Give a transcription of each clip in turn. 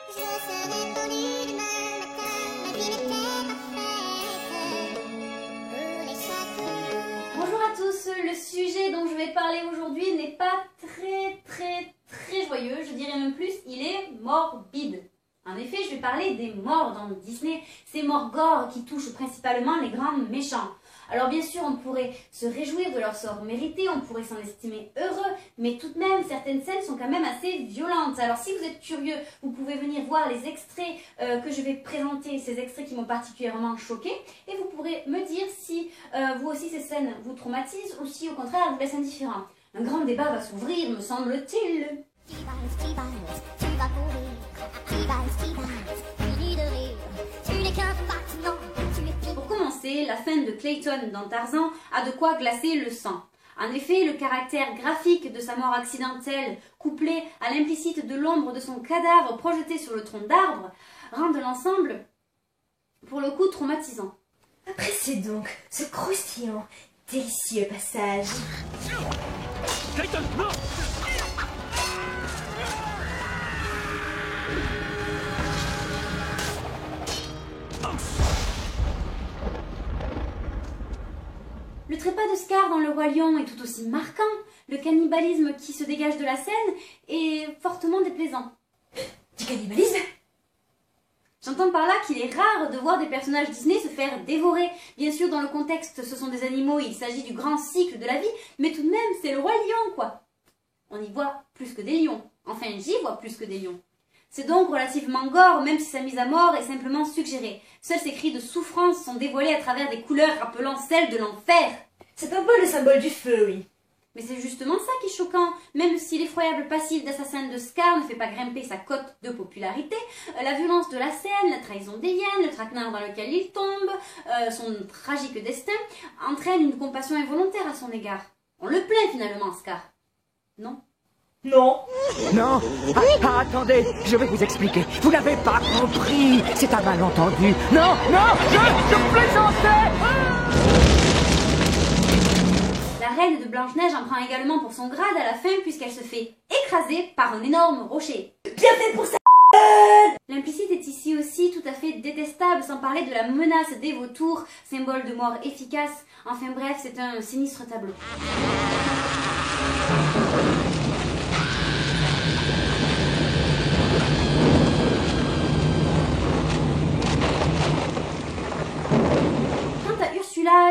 Bonjour à tous, le sujet dont je vais parler aujourd'hui n'est pas très joyeux, je dirais même plus, il est morbide. En effet, je vais parler des morts dans Disney, ces morts gore qui touchent principalement les grands méchants. Alors bien sûr, on pourrait se réjouir de leur sort mérité, on pourrait s'en estimer heureux, mais tout de même, certaines scènes sont quand même assez violentes. Alors si vous êtes curieux, vous pouvez venir voir les extraits que je vais présenter, ces extraits qui m'ont particulièrement choqué, et vous pourrez me dire si vous aussi ces scènes vous traumatisent ou si au contraire elles vous laissent indifférent. Un grand débat va s'ouvrir, me semble-t-il. Pour commencer, la fin de Clayton dans Tarzan a de quoi glacer le sang. En effet, le caractère graphique de sa mort accidentelle, couplé à l'implicite de l'ombre de son cadavre projeté sur le tronc d'arbre, rendent l'ensemble, pour le coup, traumatisant. Appréciez donc ce croustillant, délicieux passage. Clayton, non! Le trépas de Scar dans Le Roi Lion est tout aussi marquant. Le cannibalisme qui se dégage de la scène est fortement déplaisant. Du cannibalisme? J'entends par là qu'il est rare de voir des personnages Disney se faire dévorer. Bien sûr, dans le contexte, ce sont des animaux, il s'agit du grand cycle de la vie, mais tout de même, c'est le Roi Lion, quoi. On y voit plus que des lions. Enfin, j'y vois plus que des lions. C'est donc relativement gore, même si sa mise à mort est simplement suggérée. Seuls ses cris de souffrance sont dévoilés à travers des couleurs rappelant celles de l'enfer. C'est un peu le symbole du feu, oui. Mais c'est justement ça qui est choquant. Même si l'effroyable passif d'assassin de Scar ne fait pas grimper sa cote de popularité, la violence de la scène, la trahison des hyènes, le traquenard dans lequel il tombe, son tragique destin, entraînent une compassion involontaire à son égard. On le plaint finalement, Scar. Non? Non. Non. Attendez, je vais vous expliquer. Vous n'avez pas compris. C'est un malentendu. Non, je plaisantais. La reine de Blanche-Neige en prend également pour son grade à la fin puisqu'elle se fait écraser par un énorme rocher. Bien fait pour ça. L'implicite est ici aussi tout à fait détestable, sans parler de la menace des vautours, symbole de mort efficace. Enfin bref, c'est un sinistre tableau.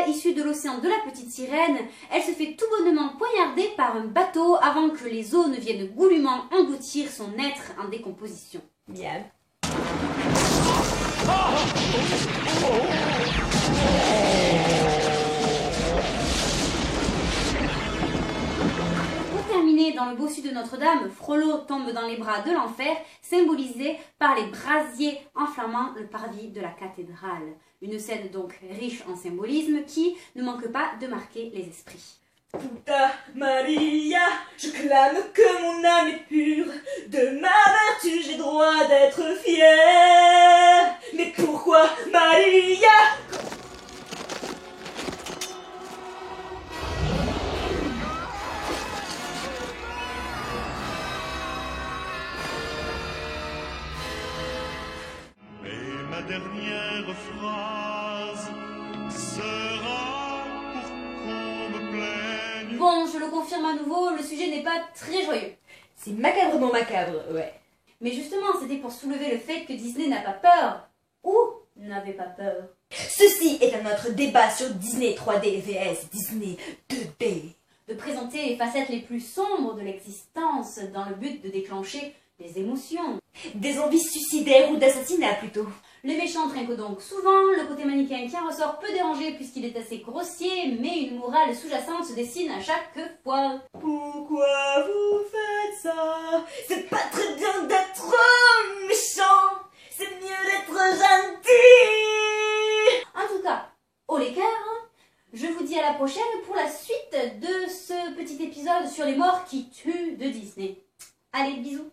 Issue de l'océan de la petite sirène, elle se fait tout bonnement poignarder par un bateau avant que les eaux ne viennent goulûment engloutir son être en décomposition. Bien. Pour terminer, dans le bossu de Notre-Dame, Frollo tombe dans les bras de l'enfer, symbolisé par les brasiers enflammant le parvis de la cathédrale. Une scène donc riche en symbolisme qui ne manque pas de marquer les esprits. Puta Maria, je clame que mon âme est pure, de ma vertu j'ai droit d'être fière. Mais pourquoi Maria? Et ma dernière phrase sera pour qu'on me plaigne. Bon, je le confirme à nouveau, le sujet n'est pas très joyeux. C'est macabrement macabre, ouais. Mais justement, c'était pour soulever le fait que Disney n'a pas peur. Ou n'avait pas peur. Ceci est un autre débat sur Disney 3D vs Disney 2D. De présenter les facettes les plus sombres de l'existence dans le but de déclencher des émotions. Des envies suicidaires ou d'assassinat plutôt. Les méchants trinquent donc souvent, le côté manichéen qui en ressort peu dérangé puisqu'il est assez grossier, mais une morale sous-jacente se dessine à chaque fois. Pourquoi vous faites ça? C'est pas très bien d'être méchant, c'est mieux d'être gentil. En tout cas, haut les cœurs, je vous dis à la prochaine pour la suite de ce petit épisode sur les morts qui tuent de Disney. Allez, bisous.